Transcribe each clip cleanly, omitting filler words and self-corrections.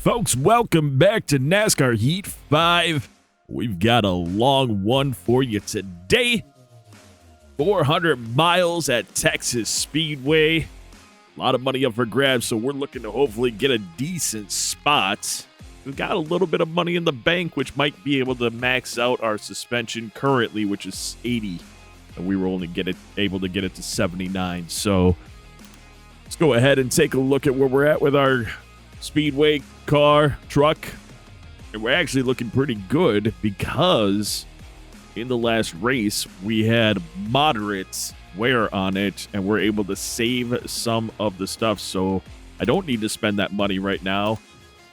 Folks, welcome back to NASCAR Heat 5. We've got a long one for you today. 400 miles at Texas Speedway. A lot of money up for grabs, so we're looking to hopefully get a decent spot. We've got a little bit of money in the bank, which might be able to max out our suspension currently, which is 80. And we were only able to get it to 79. So let's go ahead and take a look at where we're at with our Speedway truck, and we're actually looking pretty good because in the last race we had moderate wear on it and we're able to save some of the stuff, so I don't need to spend that money right now.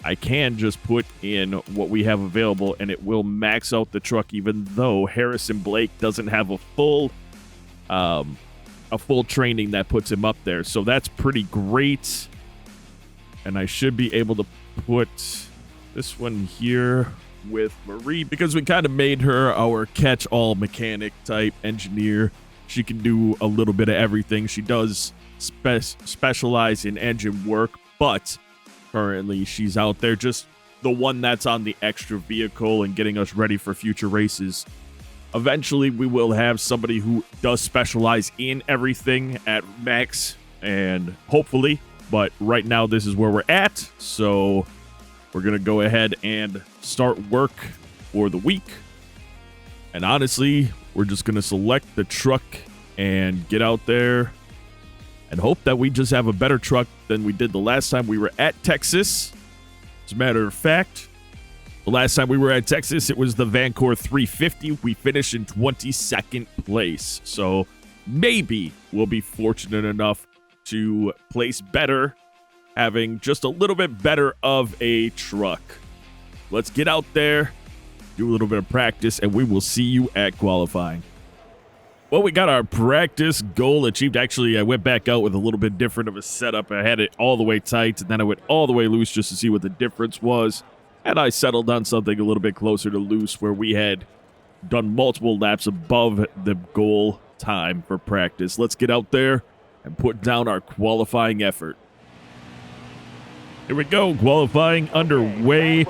I can just put in what we have available and it will max out the truck, even though Harrison Blake doesn't have a full training that puts him up there, so that's pretty great. And I should be able to put this one here with Marie because we kind of made her our catch-all mechanic type engineer. She can do a little bit of everything. She does specialize in engine work, but currently she's out there just the one that's on the extra vehicle and getting us ready for future races. Eventually, we will have somebody who does specialize in everything at max, and hopefully. But right now, this is where we're at, so we're going to go ahead and start work for the week. And honestly, we're just going to select the truck and get out there and hope that we just have a better truck than we did the last time we were at Texas. As a matter of fact, the last time we were at Texas, it was the Vancor 350. We finished in 22nd place, so maybe we'll be fortunate enough to place better, having just a little bit better of a truck. Let's get out there, do a little bit of practice, and we will see you at qualifying. Well, we got our practice goal achieved. Actually, I went back out with a little bit different of a setup. I had it all the way tight, and then I went all the way loose just to see what the difference was. And I settled on something a little bit closer to loose, where we had done multiple laps above the goal time for practice. Let's get out there and put down our qualifying effort. Here we go, qualifying underway.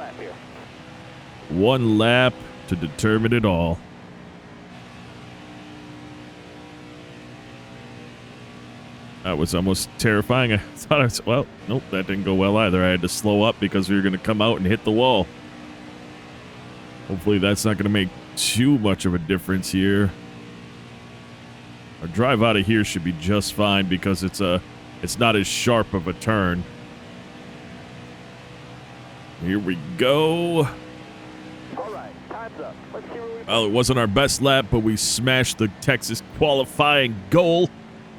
One lap to determine it all. That was almost terrifying. I thought I was, well, nope, that didn't go well either. I had to slow up because we were going to come out and hit the wall. Hopefully that's not going to make too much of a difference here. Our drive out of here should be just fine because it's not as sharp of a turn. Here we go. All right, time's up. Let's see where we Well, it wasn't our best lap, but we smashed the Texas qualifying goal.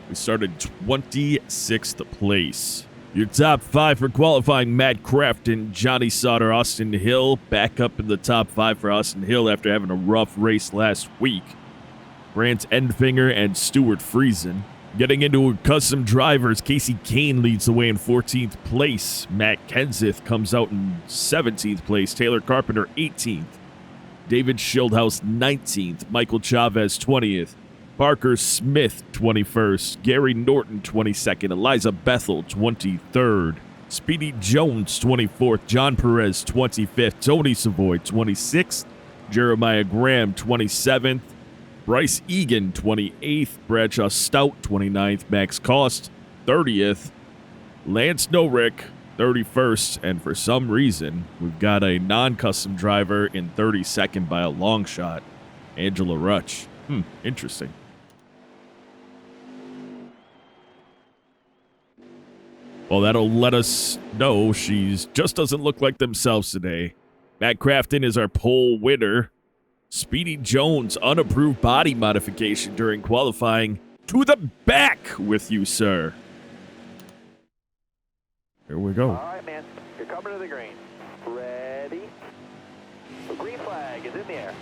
We started 26th place. Your top 5 for qualifying: Matt Crafton, Johnny Sauter, Austin Hill. Back up in the top 5 for Austin Hill after having a rough race last week. Grant Enfinger and Stuart Friesen. Getting into custom drivers, Casey Kane leads the way in 14th place. Matt Kenseth comes out in 17th place. Taylor Carpenter 18th. David Schildhouse 19th. Michael Chavez 20th. Parker Smith 21st. Gary Norton 22nd. Eliza Bethel 23rd. Speedy Jones 24th. John Perez 25th. Tony Savoy 26th. Jeremiah Graham 27th. Bryce Egan, 28th. Bradshaw Stout, 29th. Max Cost, 30th. Lance Norick, 31st. And for some reason, we've got a non-custom driver in 32nd by a long shot. Angela Rutch. Interesting. Well, that'll let us know she's just doesn't look like themselves today. Matt Crafton is our pole winner. Speedy Jones, unapproved body modification during qualifying. To the back with you, sir. Here we go. All right, man. You're coming to the green. Ready? The green flag is in the air.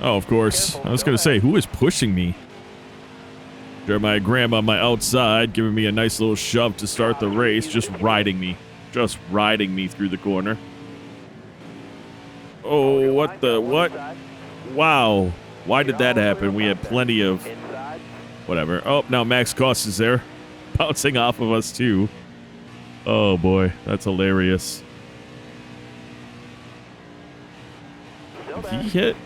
Oh, of course. I was going to say, who is pushing me? Jeremiah Graham on my outside, giving me a nice little shove to start the race, just riding me through the corner. Oh, what? Wow. Why did that happen? We had plenty of Whatever. Oh, now Max Cost is there. Bouncing off of us, too. Oh, boy. That's hilarious. Still Did there. he hit?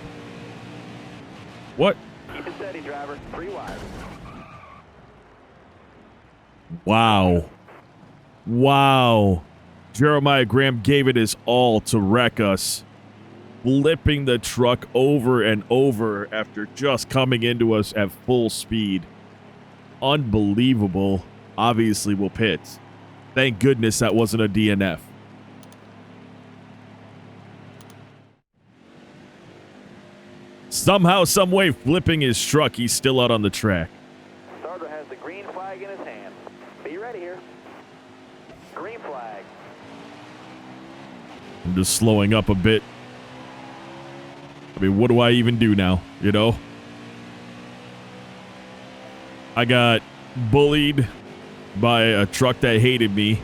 What? Keep it steady, driver. 3 wide. Wow. Wow. Jeremiah Graham gave it his all to wreck us, flipping the truck over and over after just coming into us at full speed. Unbelievable. Obviously, we'll pit. Thank goodness that wasn't a DNF. Somehow, someway, flipping his truck, he's still out on the track. Starter has the green flag in his hand. Be ready here. Green flag. I'm just slowing up a bit. I mean, what do I even do now, you know? I got bullied by a truck that hated me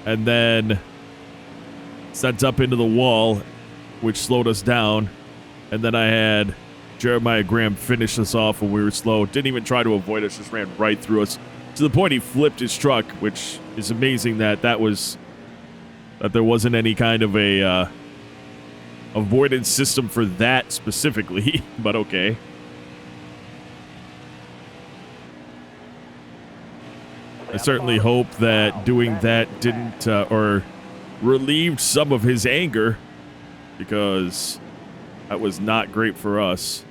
and then sent up into the wall, which slowed us down. And then I had Jeremiah Graham finish us off when we were slow. Didn't even try to avoid us, just ran right through us. To the point he flipped his truck, which is amazing that there wasn't any kind of a avoidance system for that specifically, but okay. I certainly hope that doing that didn't or relieved some of his anger, because that was not great for us.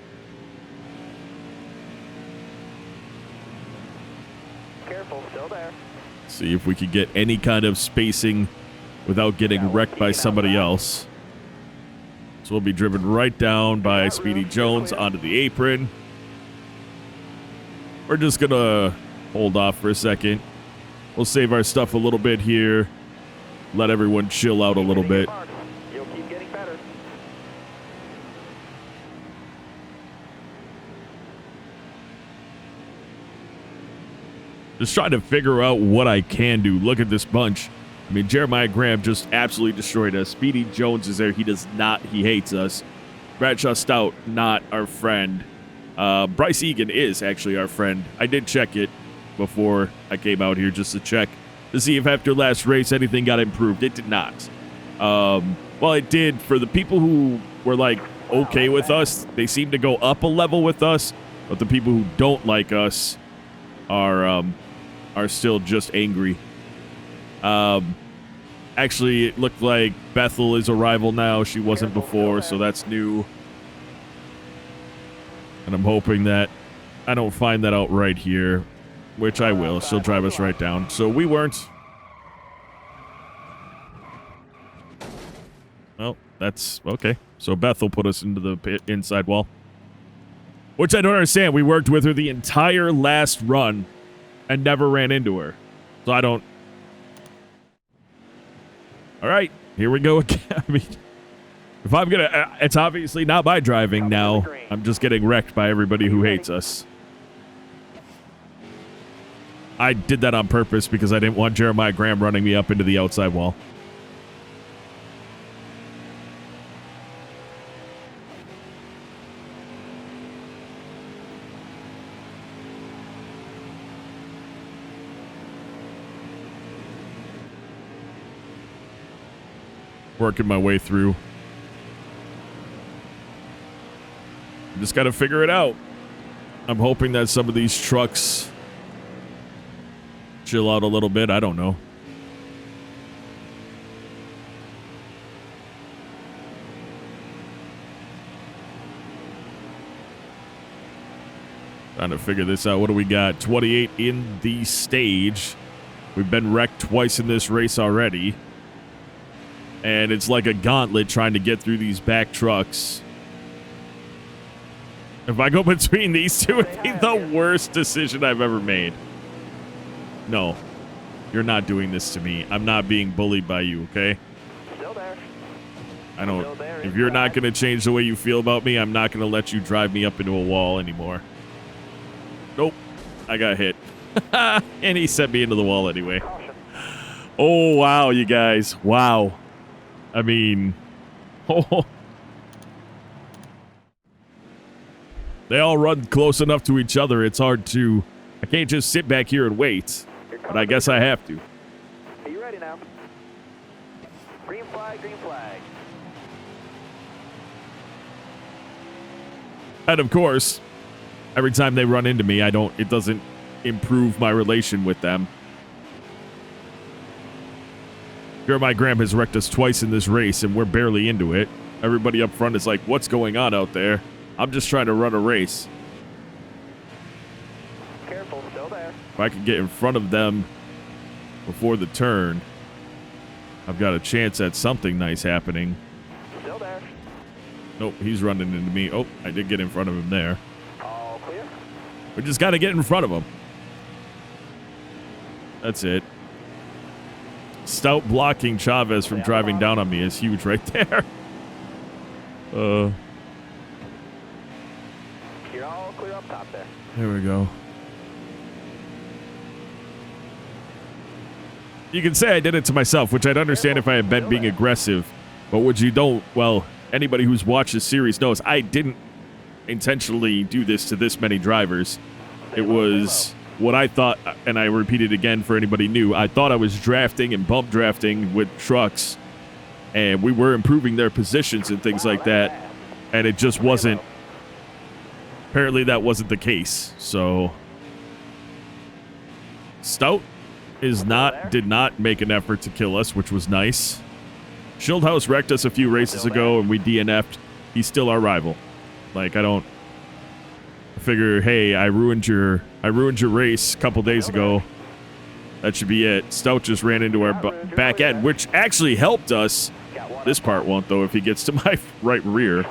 Careful, still there. See if we could get any kind of spacing without getting wrecked by somebody else. So we'll be driven right down by Speedy Jones onto the apron. We're just going to hold off for a second. We'll save our stuff a little bit here. Let everyone chill out a little bit. You'll keep getting better. Just trying to figure out what I can do. Look at this bunch. I mean, Jeremiah Graham just absolutely destroyed us. Speedy Jones is there. He hates us. Bradshaw Stout, not our friend. Bryce Egan is actually our friend. I did check it before I came out here just to check to see if after last race anything got improved. It did not. Well, it did for the people who were like okay with us. They seem to go up a level with us, but the people who don't like us are still just angry. Actually, it looked like Bethel is a rival now. She wasn't before, so that's new. And I'm hoping that I don't find that out right here, which I will. She'll drive us right down. So we weren't. Well, that's okay. So Bethel put us into the inside wall, which I don't understand. We worked with her the entire last run and never ran into her. So I don't. All right, here we go again. I mean, if I'm going to, it's obviously not my driving now. I'm just getting wrecked by everybody who hates us. I did that on purpose because I didn't want Jeremiah Graham running me up into the outside wall. Working my way through. Just got to figure it out. I'm hoping that some of these trucks chill out a little bit. I don't know. Trying to figure this out. What do we got? 28 in the stage. We've been wrecked twice in this race already. And it's like a gauntlet trying to get through these back trucks. If I go between these two, it would be the worst decision I've ever made. No. You're not doing this to me. I'm not being bullied by you, okay? Still there. I don't. If you're not going to change the way you feel about me, I'm not going to let you drive me up into a wall anymore. Nope. I got hit. And he sent me into the wall anyway. Oh, wow, you guys. Wow. I mean, oh. They all run close enough to each other. It's hard to... I can't just sit back here and wait. But I guess I have to. Are you ready now? Green flag, green flag. And of course, every time they run into me, it doesn't improve my relation with them. My Graham has wrecked us twice in this race, and we're barely into it. Everybody up front is like, what's going on out there? I'm just trying to run a race. Careful, still there. If I can get in front of them before the turn, I've got a chance at something nice happening. Still there. Nope, he's running into me. Oh, I did get in front of him there. All clear. We just got to get in front of him. That's it. Stout blocking Chavez from driving down on me is huge right there. You're all clear up top there. There we go. You can say I did it to myself, which I'd understand if I had been being aggressive. But what you don't, well, anybody who's watched this series knows I didn't intentionally do this to this many drivers. It was what I thought, and I repeat it again for anybody new, I thought I was drafting and bump drafting with trucks, and we were improving their positions and things like that, and it just wasn't, apparently that wasn't the case. So Stout did not make an effort to kill us, which was nice. Schildhouse wrecked us a few races ago, and we DNF'd. He's still our rival. Like, I figure, hey, I ruined your race a couple days ago. That should be it. Stout just ran into our back end, which actually helped us. This part won't, though, if he gets to my right rear.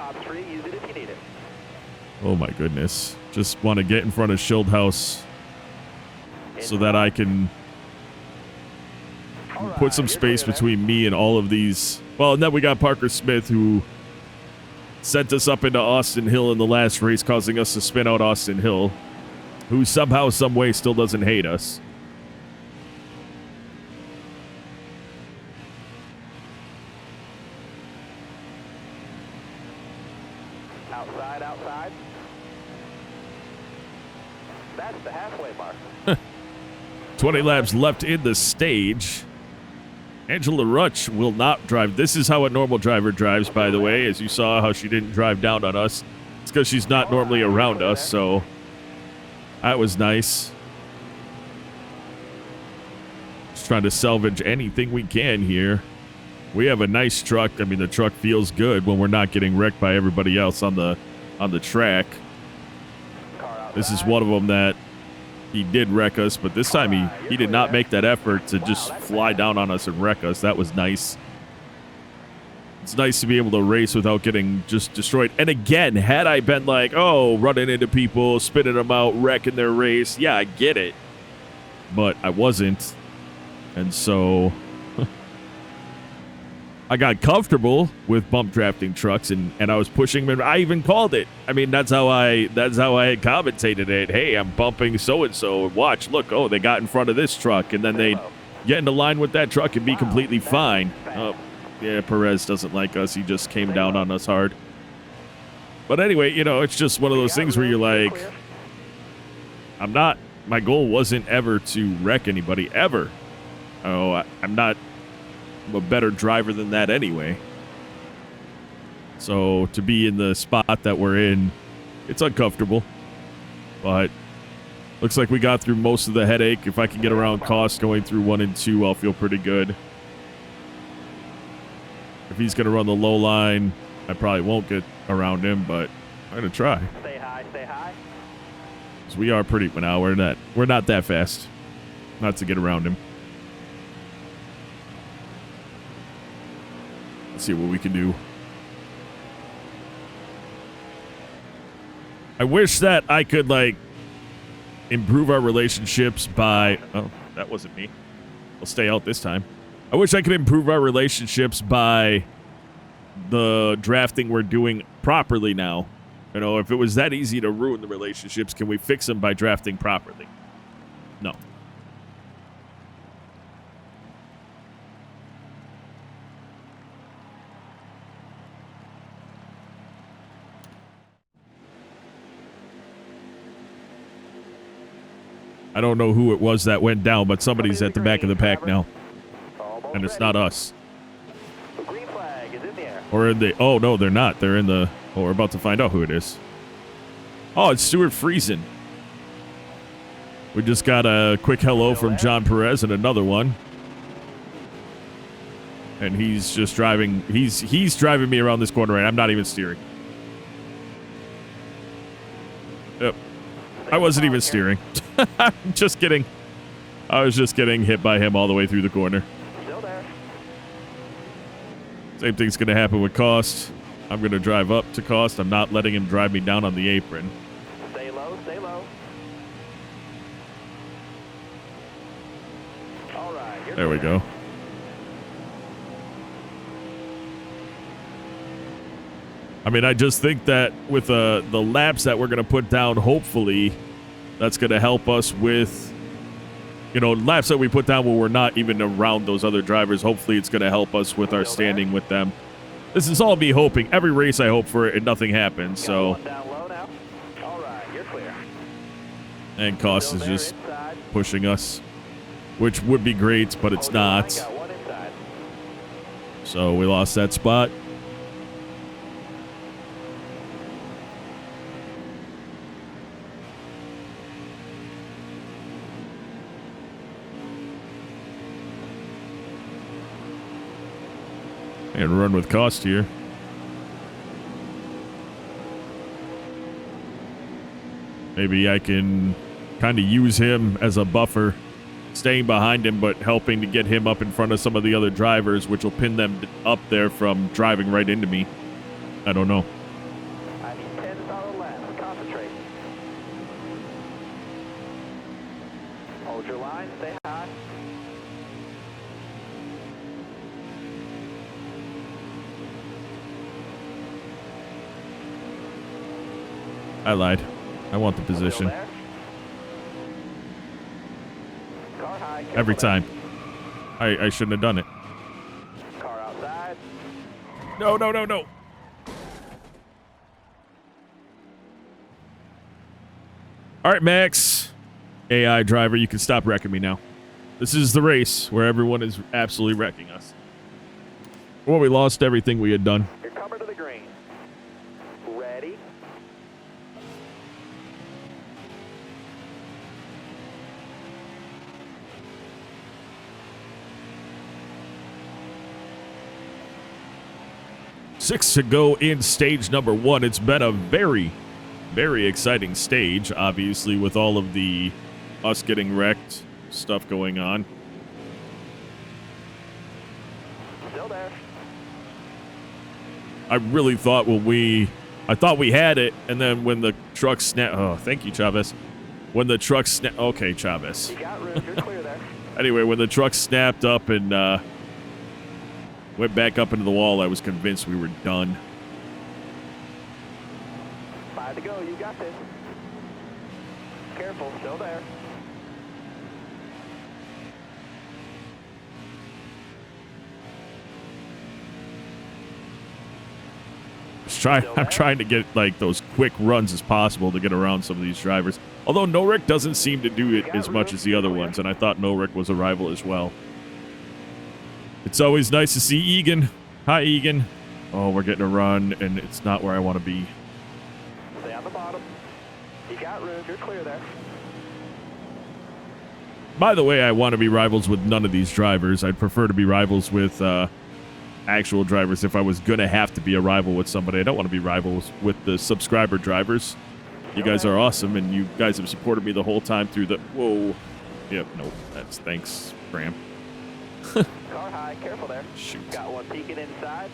Oh, my goodness. Just want to get in front of Schildhouse so that I can put some space between me and all of these. Well, and then we got Parker Smith, who sent us up into Austin Hill in the last race, causing us to spin out Austin Hill, who somehow, some way still doesn't hate us. Outside. That's the halfway mark. 20 laps left in the stage. Angela Rutsch will not drive. This is how a normal driver drives, by the way. As you saw how she didn't drive down on us. It's because she's not normally around us, so that was nice. Just trying to salvage anything we can here. We have a nice truck. I mean, the truck feels good when we're not getting wrecked by everybody else on the track. This is one of them that he did wreck us, but this time he did not make that effort to just fly down on us and wreck us. That was nice. It's nice to be able to race without getting just destroyed. And again, had I been like, oh, running into people, spinning them out, wrecking their race, yeah, I get it. But I wasn't. And so I got comfortable with bump drafting trucks, and I was pushing them. I even called it. I mean, that's how I had commentated it. Hey, I'm bumping so-and-so. Watch, look, oh, they got in front of this truck, and then they'd get into line with that truck and be completely fine. Oh, yeah, Perez doesn't like us. He just came down on us hard. But anyway, you know, it's just one of those things where you're like, my goal wasn't ever to wreck anybody, ever. Oh, I'm a better driver than that anyway. So to be in the spot that we're in, it's uncomfortable. But looks like we got through most of the headache. If I can get around Cost going through 1 and 2, I'll feel pretty good. If he's going to run the low line, I probably won't get around him, but I'm going to try. Stay high. Because we are pretty, but now we're not that fast. Not to get around him. See what we can do. I wish that I could, like, improve our relationships by... Oh, that wasn't me. I'll stay out this time. I wish I could improve our relationships by the drafting we're doing properly now. You know, if it was that easy to ruin the relationships, can we fix them by drafting properly? No. I don't know who it was that went down, but somebody's at the back of the pack now. Almost And it's ready. not us. The green flag is in the air. Or in the... Oh, no, they're not. They're in the... Oh, we're about to find out who it is. Oh, it's Stuart Friesen. We just got a quick hello from John Perez and another one. And he's just driving... He's driving me around this corner, right? I'm not even steering. Yep. I wasn't even steering. I'm just kidding. I was just getting hit by him all the way through the corner. Still there. Same thing's going to happen with Cost. I'm going to drive up to Cost. I'm not letting him drive me down on the apron. Stay low, stay low. All right. You're There we clear. go. I mean, I just think that with the laps that we're going to put down, hopefully, that's going to help us with, you know, laps that we put down when we're not even around those other drivers. Hopefully, it's going to help us with our standing with them. This is all me hoping. Every race I hope for it and nothing happens, so. Got one down low now. All right, you're clear. And Cost Still is there just inside. pushing us, which would be great, but it's Hold the line, not. got one inside. So we lost that spot. And run with Cost here. Maybe I can kind of use him as a buffer, staying behind him, but helping to get him up in front of some of the other drivers, which will pin them up there from driving right into me. I don't know. I need 10 solid laps. Concentrate. Hold your line. Stay high. I lied. I want the Still position. there. Car high. Careful Every there. time. I shouldn't have done it. Car outside. No, no, no, no. All right, Max. AI driver, you can stop wrecking me now. This is the race where everyone is absolutely wrecking us. Well, we lost everything we had done. You're coming to the green. Ready? Six to go in stage number one. It's been a very, very exciting stage, obviously, with all of the us getting wrecked stuff going on. Still there. I really thought I thought we had it, and then when the truck snapped, oh, thank you, Chavez. When the truck snapped, okay, Chavez. You got room. You're clear there. Anyway, when the truck snapped up and went back up into the wall, I was convinced we were done. 5 to go. You got this. Careful. Still there. I'm trying to get like those quick runs as possible to get around some of these drivers. Although Norick doesn't seem to do it as much as the other ones, and I thought Norick was a rival as well. It's always nice to see Egan. Hi, Egan. Oh, we're getting a run, and it's not where I want to be. Stay on the bottom. You got room. You're clear there. By the way, I want to be rivals with none of these drivers. I'd prefer to be rivals with actual drivers if I was going to have to be a rival with somebody. I don't want to be rivals with the subscriber drivers. You guys are awesome, and you guys have supported me the whole time through the... Whoa. Yep, no, that's... Thanks, Graham. Car high. Careful there. Shoot. Got one peeking inside.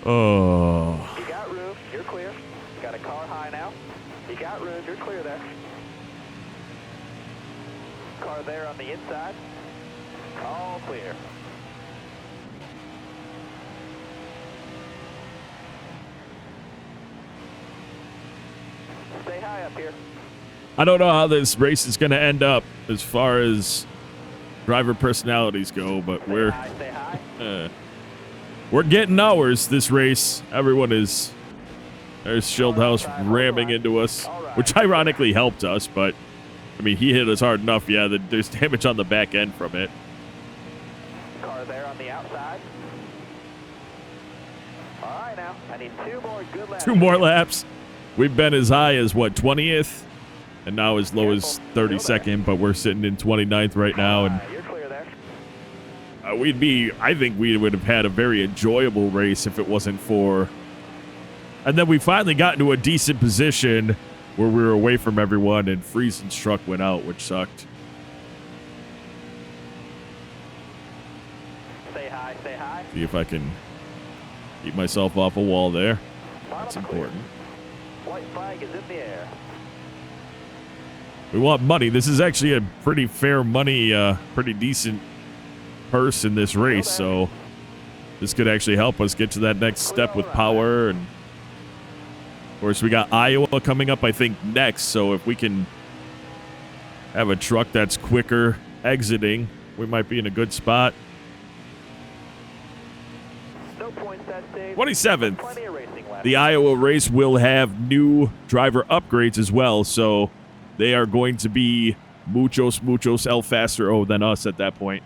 Oh. You got room. You're clear. Got a car high now. You got room. You're clear there. Car there on the inside. All clear. Stay high up here. I don't know how this race is going to end up as far as driver personalities go, but Stay high. we're getting ours this race. Everyone is... There's Schildhouse ramming into us, which ironically helped us, but I mean, he hit us hard enough. Yeah, there's damage on the back end from it. Car there on the outside. All right, now I need 2 more good laps. 2 more laps. We've been as high as, what, 20th? And now as low as 32nd, but we're sitting in 29th right now. And You're clear there. I think we would have had a very enjoyable race if it wasn't for... And then we finally got into a decent position where we were away from everyone, and Friesen's truck went out, which sucked. Stay high, stay high. See if I can keep myself off a wall there. That's Bottom clear. important. White flag is in the air. We want money. This is actually a pretty fair money, pretty decent purse in this race, so this could actually help us get to that next step with power. And of course, we got Iowa coming up, I think, next, so if we can have a truck that's quicker exiting, we might be in a good spot. No points that stage. 27th. Plenty of racing left. The Iowa race will have new driver upgrades as well, so they are going to be muchos el faster than us at that point.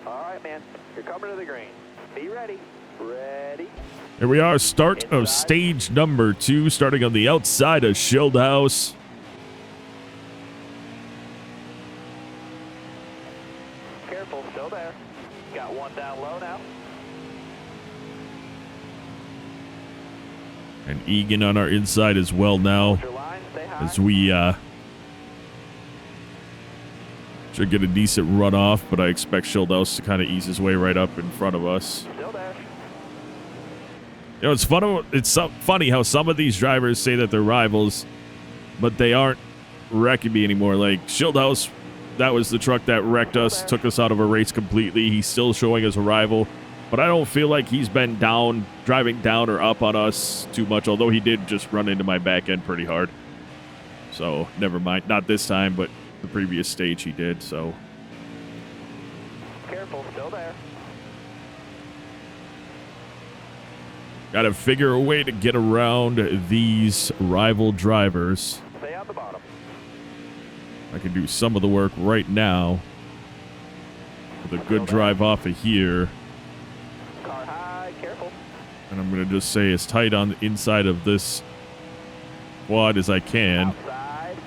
All right, man. You're coming to the green. Be ready. Ready. Here we are, start of stage number 2, starting on the outside of Schildhaus. Careful, still there. Got one down low now. And Egan on our inside as well now, Hold your line, stay high. as we should get a decent run off, but I expect Schildhaus to kind of ease his way right up in front of us. Still there. You know, it's funny how some of these drivers say that they're rivals, but they aren't wrecking me anymore. Like, Schildhaus, that was the truck that wrecked us, took us out of a race completely. He's still showing as a rival, but I don't feel like he's been driving down or up on us too much, although he did just run into my back end pretty hard. So, never mind. Not this time, but the previous stage he did, so... Careful, still there. Gotta figure a way to get around these rival drivers. Stay on the bottom. I can do some of the work right now with a good drive off of here. Car high, careful. And I'm going to just stay as tight on the inside of this quad as I can. Outside.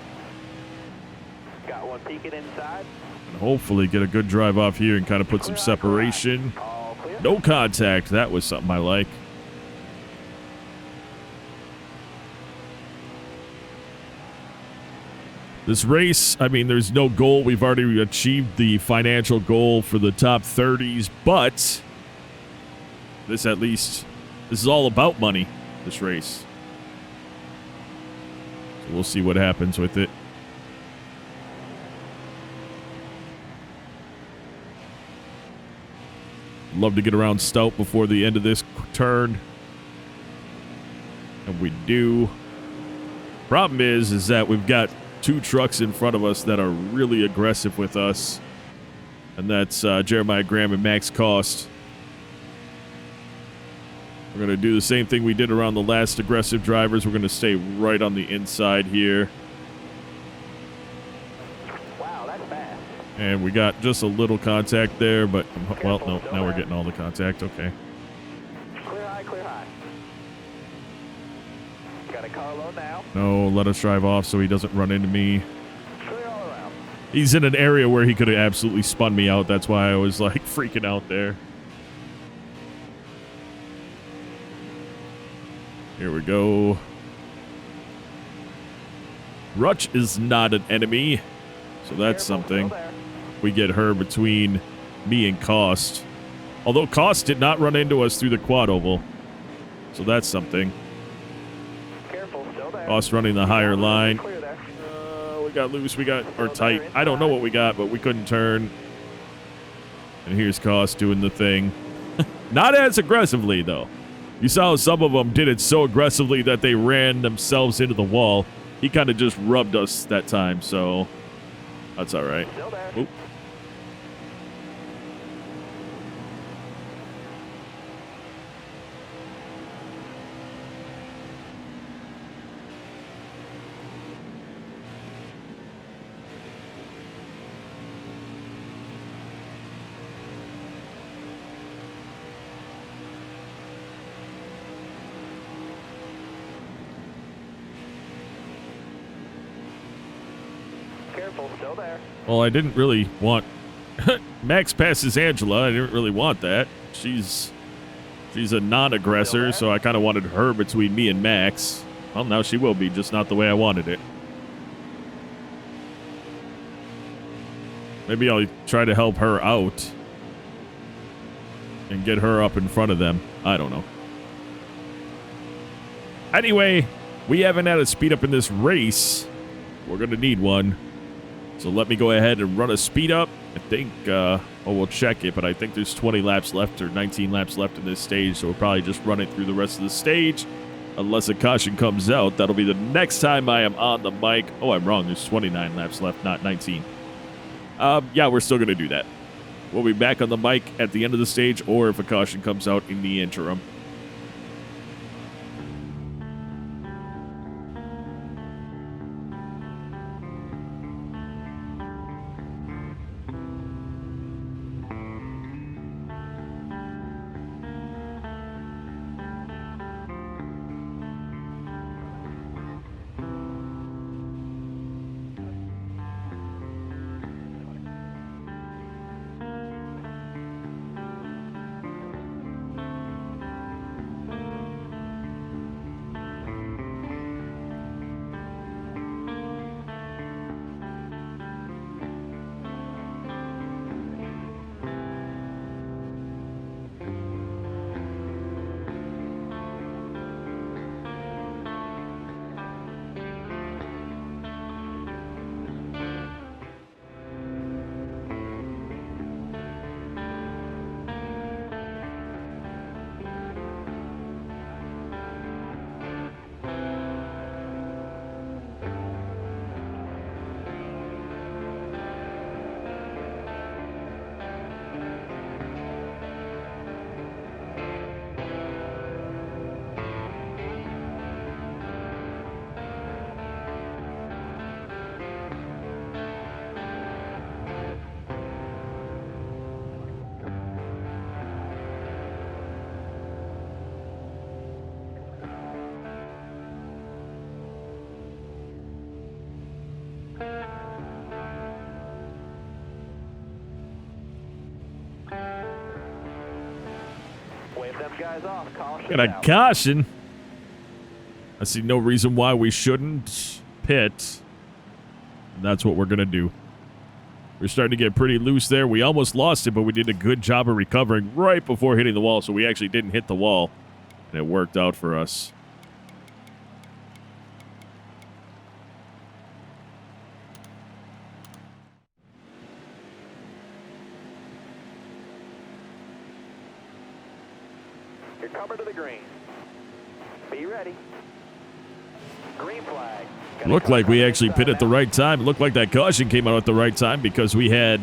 Got one peeking inside. And hopefully get a good drive off here and kind of put some separation. All clear. No contact. That was something I like. This race, I mean, there's no goal. We've already achieved the financial goal for the top 30s, but this is all about money, this race. So we'll see what happens with it. Love to get around Stout before the end of this turn. And we do. Problem is that we've got 2 trucks in front of us that are really aggressive with us. And that's Jeremiah Graham and Max Cost. We're going to do the same thing we did around the last aggressive drivers. We're going to stay right on the inside here. Wow, that's fast. And we got just a little contact there, but, well, no, now we're getting all the contact. Okay. Clear high, clear high. Got a car low now. No, let us drive off so he doesn't run into me. Clear all around. He's in an area where he could have absolutely spun me out. That's why I was, like, freaking out there. Here we go. Rutch is not an enemy, so that's something. We get her between me and Cost. Although Cost did not run into us through the quad oval, so that's something. Careful, still there. Cost running the higher line. Clear there. We got loose, or tight. I don't know what we got, but we couldn't turn. And here's Cost doing the thing. Not as aggressively, though. You saw some of them did it so aggressively that they ran themselves into the wall. He kind of just rubbed us that time, so that's all right. Still there. Oop. careful, still there. Well, I didn't really want Max passes Angela. I didn't really want that. She's a non-aggressor, so I kind of wanted her between me and Max. Well, now she will be, just not the way I wanted it. Maybe I'll try to help her out and get her up in front of them. I don't know. Anyway, we haven't had a speed up in this race. We're going to need one. So let me go ahead and run a speed up. I think, well, we'll check it, but I think there's 20 laps left or 19 laps left in this stage, so we'll probably just run it through the rest of the stage. Unless a caution comes out, that'll be the next time I am on the mic. Oh, I'm wrong. There's 29 laps left, not 19. Yeah, we're still going to do that. We'll be back on the mic at the end of the stage, or if a caution comes out in the interim. Guys off. Caution Got a out. caution. I see no reason why we shouldn't pit. And that's what we're going to do. We're starting to get pretty loose there. We almost lost it, but we did a good job of recovering right before hitting the wall, so we actually didn't hit the wall. And it worked out for us. You're coming to the green. Be ready. Green flag. Looked like we actually pit at the right time. It looked like that caution came out at the right time because we had,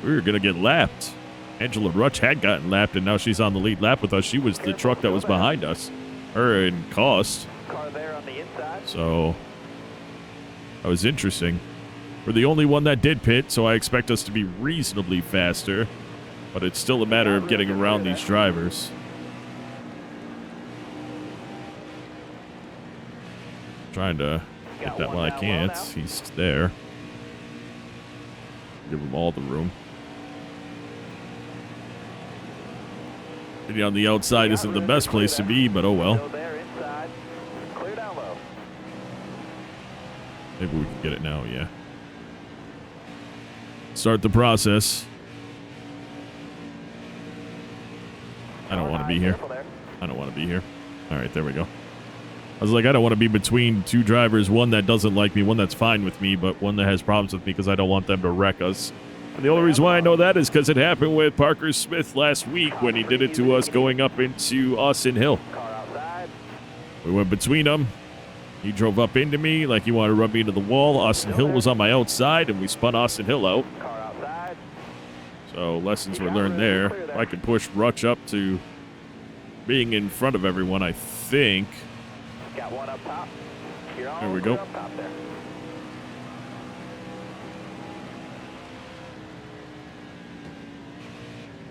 we were going to get lapped. Angela Rutch had gotten lapped, and now she's on the lead lap with us. She was the truck that was behind us. Her and Cost. Car there on the inside. So, that was interesting. We're the only one that did pit, so I expect us to be reasonably faster. But it's still a matter of getting around these drivers. Trying to get that while I can't. He's there. Give him all the room. Getting on the outside isn't the best place to be, but oh well. Maybe we can get it now, yeah. Start the process. I don't want to be here. I don't want to be here. All right, there we go. I was like, I don't want to be between two drivers, one that doesn't like me, one that's fine with me, but one that has problems with me because I don't want them to wreck us. And the only reason why I know that is because it happened with Parker Smith last week when he did it to us going up into Austin Hill. We went between them. He drove up into me like he wanted to run me into the wall. Austin Hill was on my outside, and we spun Austin Hill out. So lessons were learned there. I could push Rutch up to being in front of everyone, I think. Got one up top. There we go. Up top there.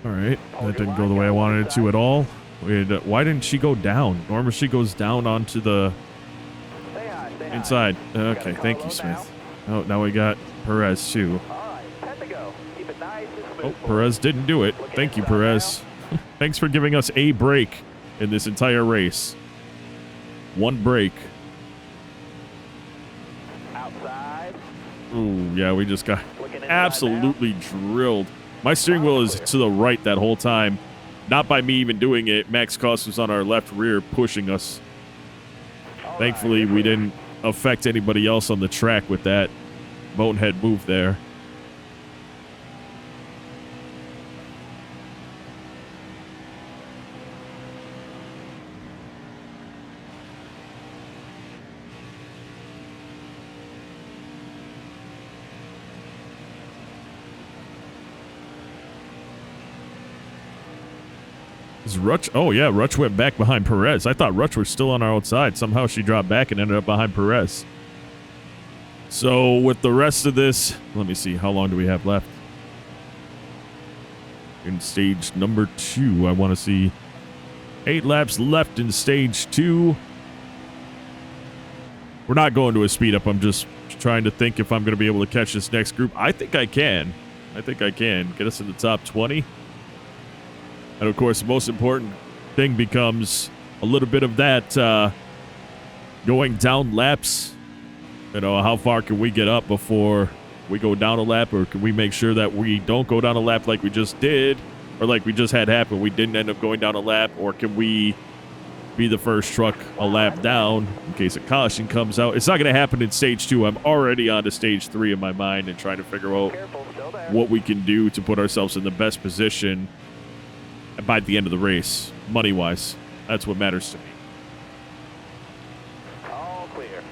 All right, that didn't go the way I wanted it to at all. Why didn't she go down? Normally she goes down onto the inside. Okay, thank you, Smith. Oh, now we got Perez too. All right, 10 to go. Keep it nice and Oh, smooth. Perez didn't do it. Thank you, Perez. Thanks for giving us a break in this entire race. One break. Outside. Ooh, yeah, we just got Looking inside absolutely drilled. My steering wheel is to the right that whole time. Not by me even doing it. Max Cost was on our left rear pushing us. now. All Thankfully, right. we didn't affect anybody else on the track with that bonehead move there. Is Rutch? Oh, yeah, Rutch went back behind Perez. I thought Rutch was still on our outside. Somehow she dropped back and ended up behind Perez. So with the rest of this, let me see. How long do we have left? In stage number 2, I want to see 8 laps left in stage 2. We're not going to a speed up. I'm just trying to think if I'm going to be able to catch this next group. I think I can. I think I can. Get us in the top 20. And, of course, the most important thing becomes a little bit of that going down laps. You know, how far can we get up before we go down a lap? Or can we make sure that we don't go down a lap like we just did? Or like we just had happen, we didn't end up going down a lap? Or can we be the first truck a lap down in case a caution comes out? It's not going to happen in stage 2. I'm already on to stage 3 in my mind and trying to figure out Careful, still there. what we can do to put ourselves in the best position by the end of the race, money-wise. That's what matters to me. All clear.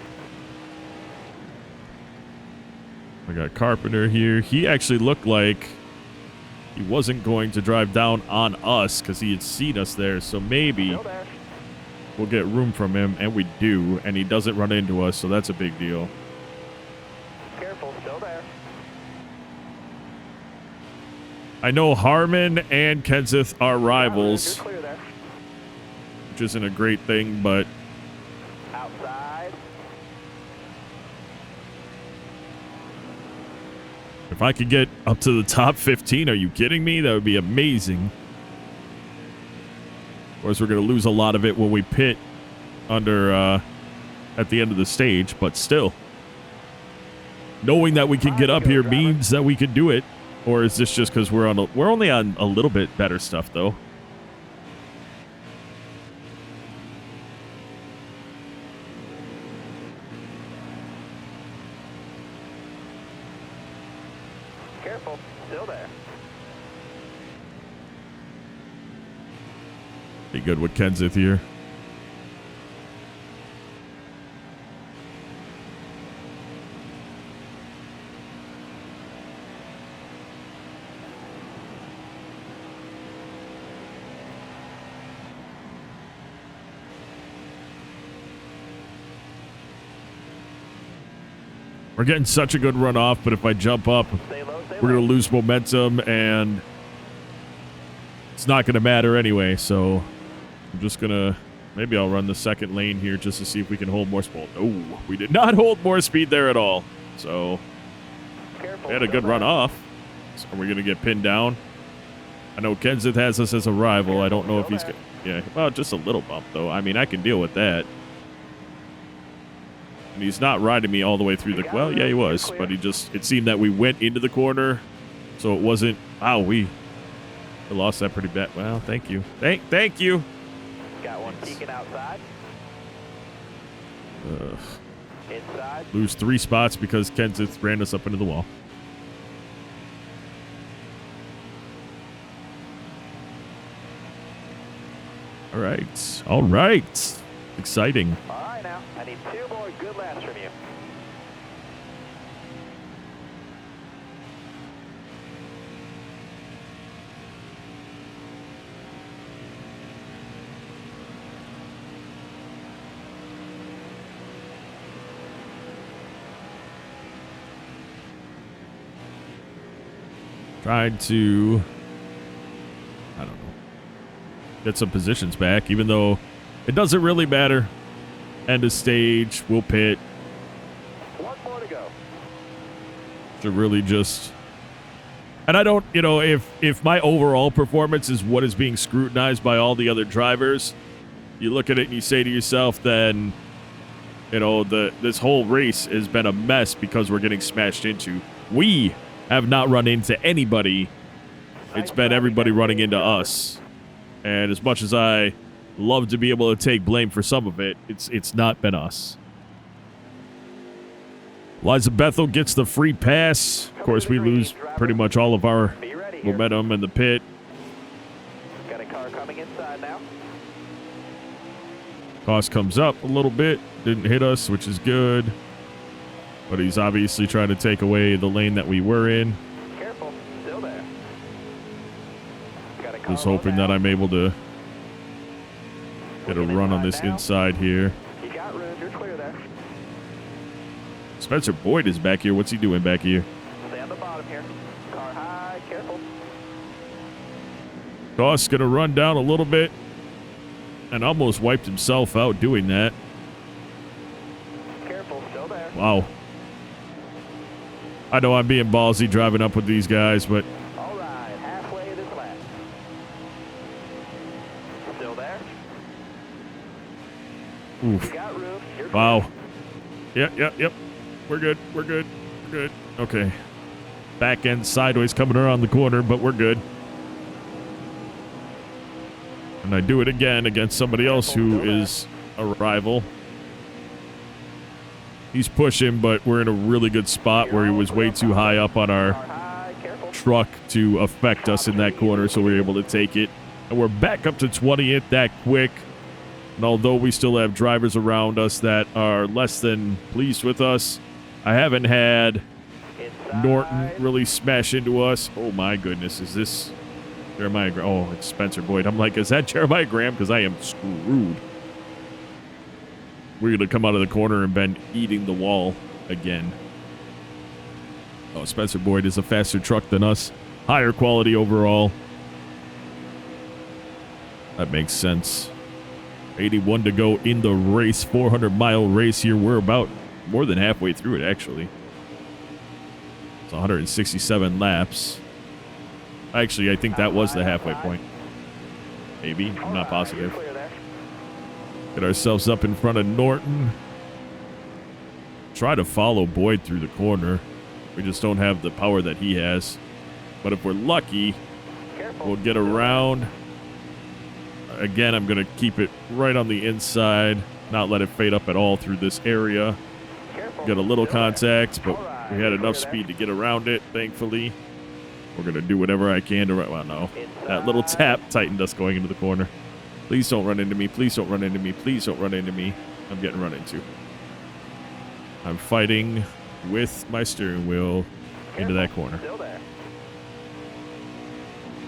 I got Carpenter here. He actually looked like he wasn't going to drive down on us because he had seen us there. So maybe Still there. we'll get room from him, and we do, and he doesn't run into us, so that's a big deal. Careful, still there. I know Harmon and Kenseth are rivals, You're clear there. which isn't a great thing, but Outside. if I could get up to the top 15, are you kidding me? That would be amazing. Of course, we're going to lose a lot of it when we pit under at the end of the stage, but still. Knowing that we can get up here means that we can do it. Or is this just because we're only on a little bit better stuff, though? Careful, still there. Be good with Kenseth here. We're getting such a good run off, but if I jump up, Stay low, stay we're low. going to lose momentum, and it's not going to matter anyway, so I'm just going to... Maybe I'll run the second lane here just to see if we can hold more speed. Oh, we did not hold more speed there at all. So Careful, we had a still good run there. off. So are we going to get pinned down? I know Kenseth has us as a rival. I don't know if he's... Yeah, well, just a little bump, though. I mean, I can deal with that. And he's not riding me all the way through the... Well, yeah, he was. But he just... It seemed that we went into the corner. So it wasn't... Wow, we lost that pretty bad. Well, thank you. Thank you. Got one peeking outside. Inside. Lose 3 spots because Kenseth ran us up into the wall. All right. All right. Exciting. All right now. I need 2 more good laps from you. Tried to, I don't know, get some positions back, even though it doesn't really matter. End of stage, we'll pit. 1 more to go. to really just... And I don't, you know, if my overall performance is what is being scrutinized by all the other drivers, you look at it and you say to yourself, then, you know, this whole race has been a mess because we're getting smashed into. We have not run into anybody. It's been everybody running into us. And as much as I love to be able to take blame for some of it, it's not been us. Liza Bethel gets the free pass. Of course, we lose pretty much all of our momentum in the pit. Got a car coming inside now. Cost comes up a little bit. Didn't hit us, which is good. But he's obviously trying to take away the lane that we were in. Careful, still there. Got a car Just hoping that I'm able to get a run on this inside here. You got room, you're clear there. Spencer Boyd is back here. What's he doing back here? Stay on the bottom here. Car high, careful. Cost gonna run down a little bit. And almost wiped himself out doing that. Careful, still there. Wow. I know I'm being ballsy driving up with these guys, but... All right, halfway this lap. Still there. Oof. You got room, you're Wow. Yep. We're good. Okay. Back end sideways coming around the corner, but we're good. And I do it again against somebody else who is a rival. He's pushing, but we're in a really good spot where he was way too high up on our truck to affect us in that corner, so we were able to take it. And we're back up to 20th that quick. And although we still have drivers around us that are less than pleased with us, I haven't had Norton really smash into us. Oh my goodness, is this Jeremiah Graham? Oh, it's Spencer Boyd. I'm like, is that Jeremiah Graham? Because I am screwed. We're going to come out of the corner and been eating the wall again. Oh, Spencer Boyd is a faster truck than us. Higher quality overall. That makes sense. 81 to go in the race. 400-mile race here. We're about more than halfway through it, actually. It's 167 laps. Actually, I think that was the halfway point. Maybe. I'm not positive. Get ourselves up in front of Norton. Try to follow Boyd through the corner. We just don't have the power that he has. But if we're lucky, we'll get around. Again, I'm going to keep it right on the inside. Not let it fade up at all through this area. Get a little contact, but we had enough speed to get around it, thankfully. We're going to do whatever I can to... Well, no. That little tap tightened us going into the corner. Please don't run into me. Please don't run into me. Please don't run into me. I'm getting run into. I'm fighting with my steering wheel into that corner.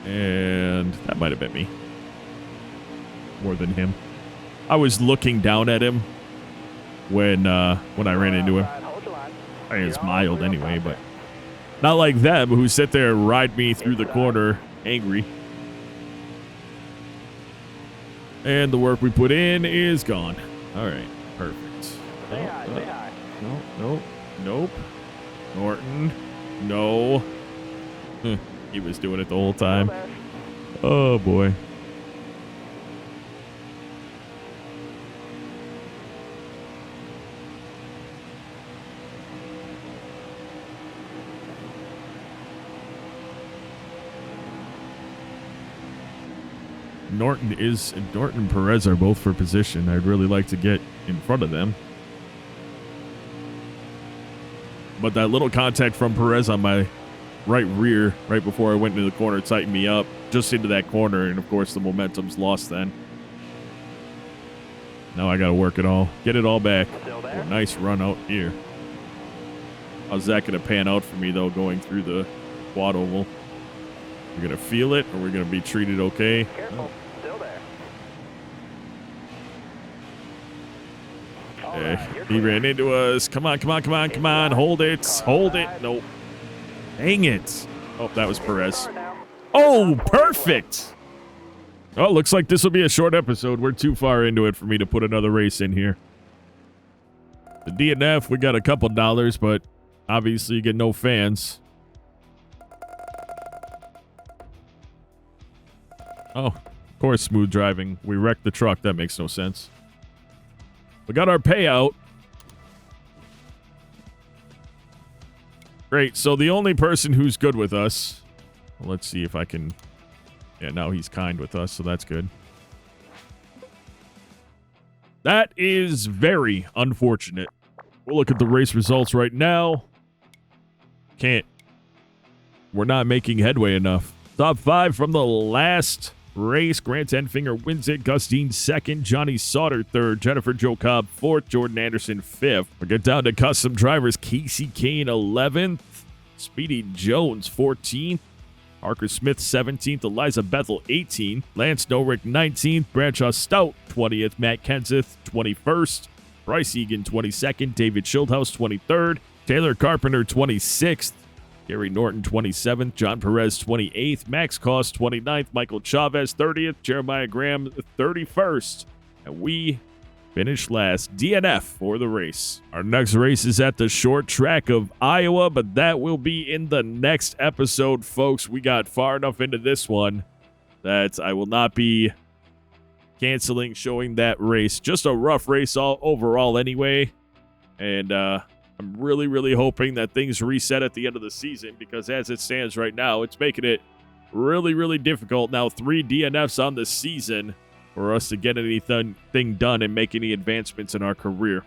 And that might have been me. More than him. I was looking down at him when I ran into him. I mean, it's mild anyway, but not like them who sit there and ride me through the corner angry. And the work we put in is gone. All right, perfect. Nope. Norton, no. He was doing it the whole time. Oh boy. Norton and Perez are both for position. I'd really like to get in front of them. But that little contact from Perez on my right rear, right before I went into the corner, tightened me up just into that corner. And of course, the momentum's lost then. Now I got to work it all. Get it all back. Oh, nice run out here. How's that going to pan out for me, though, going through the quad oval? We're going to feel it, or we're going to be treated okay? Careful. Still there. He ran into us. Come on. Hold it. Nope. Dang it. Oh, that was Perez. Oh, perfect. Oh, looks like this will be a short episode. We're too far into it for me to put another race in here. The DNF, we got a couple dollars, but Obviously, you get no fans. Oh, of course, smooth driving. We wrecked the truck. That makes no sense. We got our payout. Great. So the only person who's good with us. Well, let's see if I can. Yeah, now he's kind with us, so that's good. That is very unfortunate. We'll look at the race results right now. We're not making headway enough. Top 5 from the last race. Grant Enfinger wins it. Gustine second. Johnny Sauter third. Jennifer Jo Cobb fourth. Jordan Anderson fifth. We'll get down to custom drivers. Casey Kane 11th. Speedy Jones 14th. Parker Smith 17th. Eliza Bethel 18th. Lance Norick 19th. Bradshaw Stout 20th. Matt Kenseth 21st. Bryce Egan 22nd. David Schildhaus 23rd. Taylor Carpenter 26th. Gary Norton 27th. John Perez 28th. Max Koss 29th. Michael Chavez 30th. Jeremiah Graham 31st. And we finished last. DNF for the race. Our next race is at the short track of Iowa, but that will be in the next episode, folks. We got far enough into this one that I will not be canceling showing that race. Just a rough race all overall anyway. And I'm really, really hoping that things reset at the end of the season, because as it stands right now, it's making it really, really difficult. Now 3 DNFs on the season for us to get anything done and make any advancements in our career.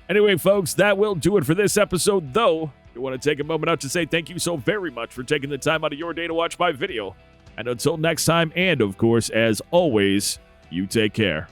Anyway, folks, that will do it for this episode, though. I want to take a moment out to say thank you so very much for taking the time out of your day to watch my video. And until next time, and of course, as always, you take care.